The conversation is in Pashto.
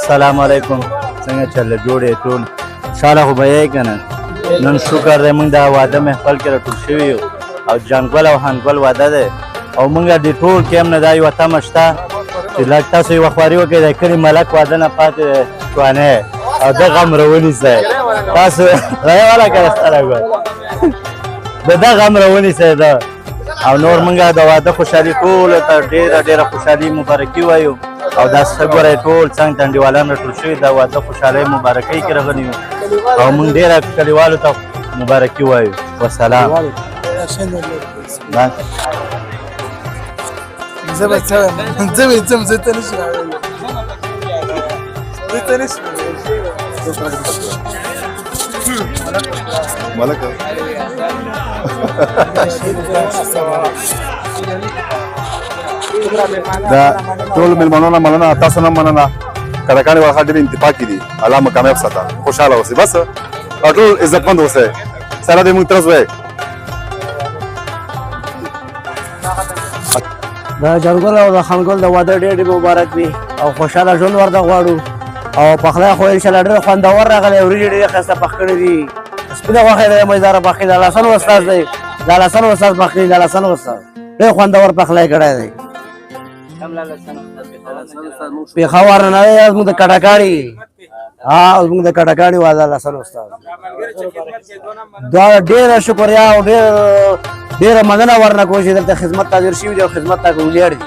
السلام علیکم څنګه چل جوړې ټول شاله خو به یې کنه نن شکر دی موږ دا واده محفل کې راټول شوي یو او جانګل او هانګل واده دی او موږ د ټول کیم نه دا یوه تمه شته چې لږ تاسو یوه خواري وکړئ د کلي ملک واده نه پاتې ځوانۍ او ده غم راونیسئ تاسو راواله که ستړی ګل د ده غم راونیسئ ده او نور موږ د واده خوشحالي ټولو ته ډېره ډېره خوشحالي مبارکي وایو او دا څه ګورئ ټول څنګ ټنډیوالان راټول شوي د واده خوشحالۍ مبارکۍ کې راغلي یو او موږ ډېره کلیوالو ته مبارکي وایو وسلام زه به څه وایم زه به ځم زه ته نشم راوړلی زه ته نشم ملکه دا ټول مېلمنو مننه تاسو نه مننه کلکانې واخه ډېر انتفاقي دي الله مو کامیاب ساته خوشحاله اوسئ بس او ټول عزتمند اوسئ سره دې موږ طرز وایي د جرګل او د خانګل د واده ډېر ډېر مبارک وي او خوشحاله ژوند ورته غواړو او پخلی خو انشاءالله ډېر خوندور راغلی وریجې ډېرې ښایسته پخ کړي دي سپینه غوښې دی مزداره پخې د لاسن استاد دی د لاسن استاد پخې د لاسن استاد ډېر خوندور پخلی کړی دی پېښور نه دی زموږ د کټکاڼي زموږ د کټکاڼي واده لاسن استاد دا ډېره شکریا او ډېره مننه ورنه کوم چې دلته خدمت ته حاضر شوي دي او خدمت ته ولاړ دي